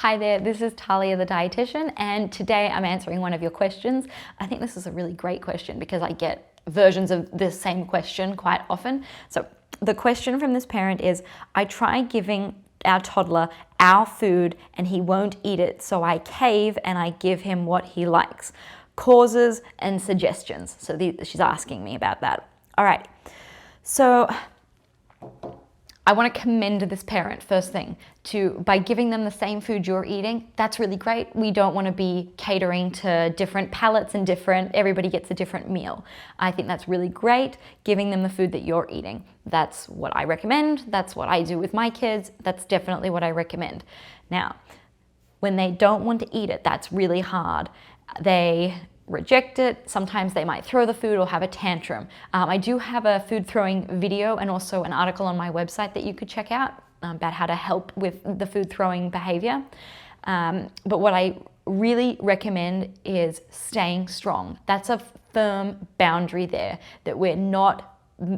Hi there, this is Talia the dietitian, and today I'm answering one of your questions. I think this is a really great question because I get versions of this same question quite often. So the question from this parent is, I try giving our toddler our food and he won't eat it, so I cave and I give him what he likes. Causes and suggestions. So she's asking me about that. All right, so I want to commend this parent, first thing, by giving them the same food you're eating. That's really great. We don't want to be catering to different palates and everybody gets a different meal. I think that's really great, giving them the food that you're eating. That's what I recommend. That's what I do with my kids. That's definitely what I recommend. Now, when they don't want to eat it, that's really hard. They reject it. Sometimes they might throw the food or have a tantrum. I do have a food throwing video and also an article on my website that you could check out about how to help with the food throwing behavior. But what I really recommend is staying strong. That's a firm boundary there, that we're not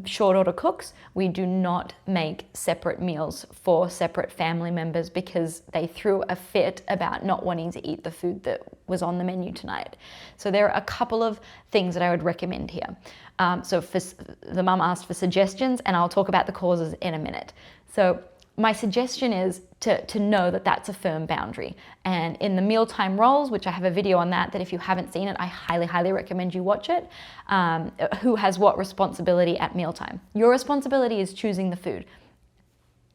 short order cooks. We do not make separate meals for separate family members because they threw a fit about not wanting to eat the food that was on the menu tonight. So there are a couple of things that I would recommend here. So the mum asked for suggestions, and I'll talk about the causes in a minute. So my suggestion is to know that that's a firm boundary. And in the mealtime roles, which I have a video on that if you haven't seen it, I highly, highly recommend you watch it. Who has what responsibility at mealtime? Your responsibility is choosing the food.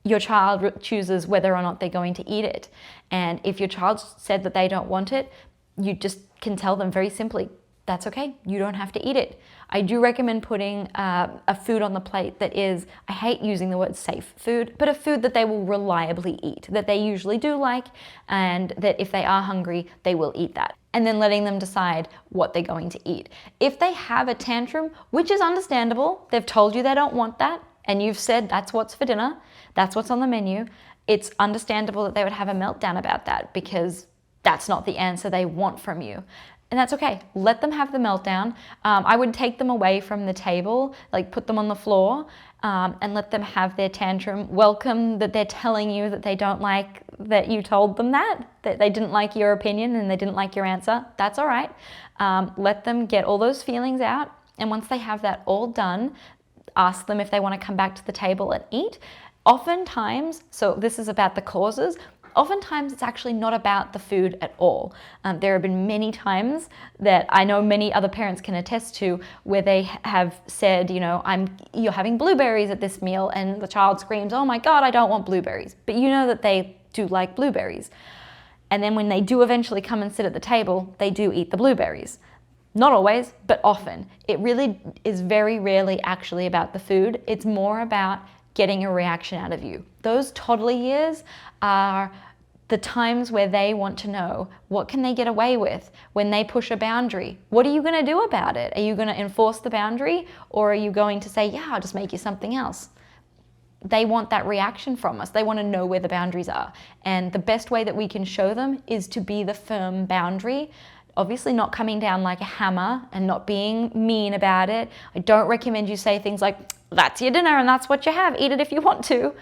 Your child chooses whether or not they're going to eat it. And if your child said that they don't want it, you just can tell them very simply, that's okay, you don't have to eat it. I do recommend putting a food on the plate that is, I hate using the word safe food, but a food that they will reliably eat, that they usually do like, and that if they are hungry, they will eat that. And then letting them decide what they're going to eat. If they have a tantrum, which is understandable, they've told you they don't want that, and you've said that's what's for dinner, that's what's on the menu, it's understandable that they would have a meltdown about that because that's not the answer they want from you. And that's okay. Let them have the meltdown. I would take them away from the table, like put them on the floor and let them have their tantrum. Welcome that they're telling you that they don't like that you told them that they didn't like your opinion and they didn't like your answer. That's all right. Let them get all those feelings out. And once they have that all done, ask them if they want to come back to the table and eat. Oftentimes, so this is about the causes, oftentimes it's actually not about the food at all. There have been many times that I know many other parents can attest to where they have said, you're having blueberries at this meal, and the child screams, oh my God, I don't want blueberries. But you know that they do like blueberries. And then when they do eventually come and sit at the table, they do eat the blueberries. Not always, but often. It really is very rarely actually about the food. It's more about getting a reaction out of you. Those toddler years are the times where they want to know, what can they get away with when they push a boundary? What are you going to do about it? Are you going to enforce the boundary, or are you going to say, yeah, I'll just make you something else? They want that reaction from us. They want to know where the boundaries are. And the best way that we can show them is to be the firm boundary. Obviously not coming down like a hammer and not being mean about it. I don't recommend you say things like, that's your dinner and that's what you have, eat it if you want to.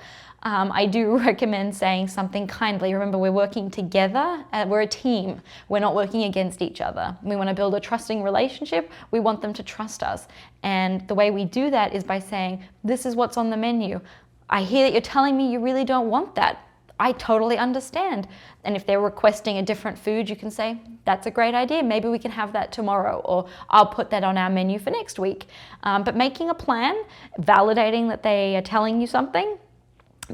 I do recommend saying something kindly. Remember, we're working together. We're a team. We're not working against each other. We want to build a trusting relationship. We want them to trust us. And the way we do that is by saying, this is what's on the menu. I hear that you're telling me you really don't want that. I totally understand. And if they're requesting a different food, you can say, that's a great idea. Maybe we can have that tomorrow, or I'll put that on our menu for next week. But making a plan, validating that they are telling you something,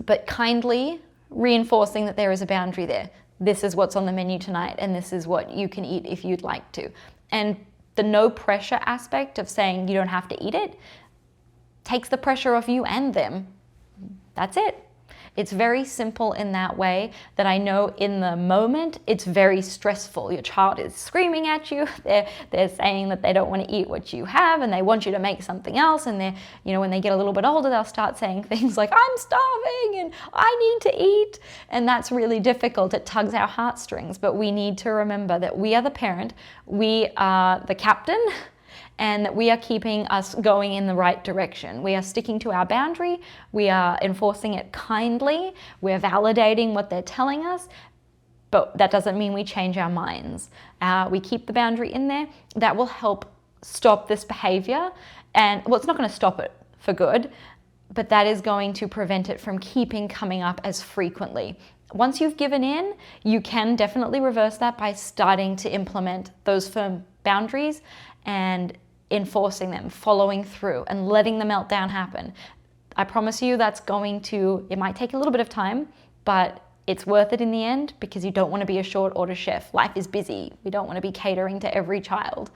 but kindly reinforcing that there is a boundary there. This is what's on the menu tonight, and this is what you can eat if you'd like to. And the no pressure aspect of saying you don't have to eat it takes the pressure off you and them. That's it. It's very simple in that way that I know in the moment it's very stressful. Your child is screaming at you. They're saying that they don't want to eat what you have and they want you to make something else. And when they get a little bit older, they'll start saying things like, I'm starving and I need to eat. And that's really difficult. It tugs our heartstrings. But we need to remember that we are the parent. We are the captain. And that we are keeping us going in the right direction. We are sticking to our boundary, we are enforcing it kindly, we're validating what they're telling us, but that doesn't mean we change our minds. We keep the boundary in there. That will help stop this behavior. And well, it's not going to stop it for good, but that is going to prevent it from coming up as frequently. Once you've given in, you can definitely reverse that by starting to implement those firm boundaries and enforcing them, following through, and letting the meltdown happen. I promise you it might take a little bit of time, but it's worth it in the end, because you don't want to be a short order chef. Life is busy. We don't want to be catering to every child.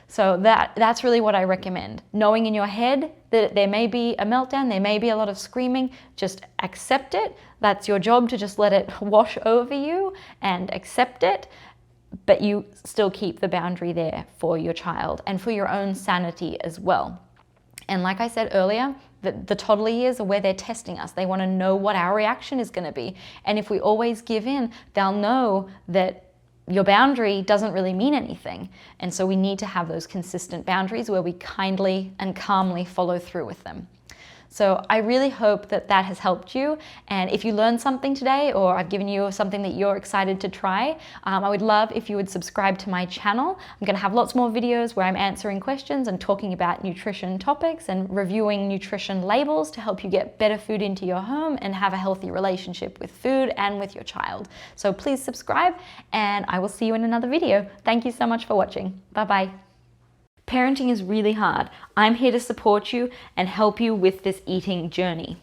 So that's really what I recommend. Knowing in your head that there may be a meltdown, there may be a lot of screaming, just accept it. That's your job, to just let it wash over you and accept it. But you still keep the boundary there for your child and for your own sanity as well. And like I said earlier, the toddler years are where they're testing us. They want to know what our reaction is going to be. And if we always give in, they'll know that your boundary doesn't really mean anything. And so we need to have those consistent boundaries where we kindly and calmly follow through with them. So I really hope that has helped you. And if you learned something today, or I've given you something that you're excited to try, I would love if you would subscribe to my channel. I'm going to have lots more videos where I'm answering questions and talking about nutrition topics and reviewing nutrition labels to help you get better food into your home and have a healthy relationship with food and with your child. So please subscribe, and I will see you in another video. Thank you so much for watching. Bye-bye. Parenting is really hard. I'm here to support you and help you with this eating journey.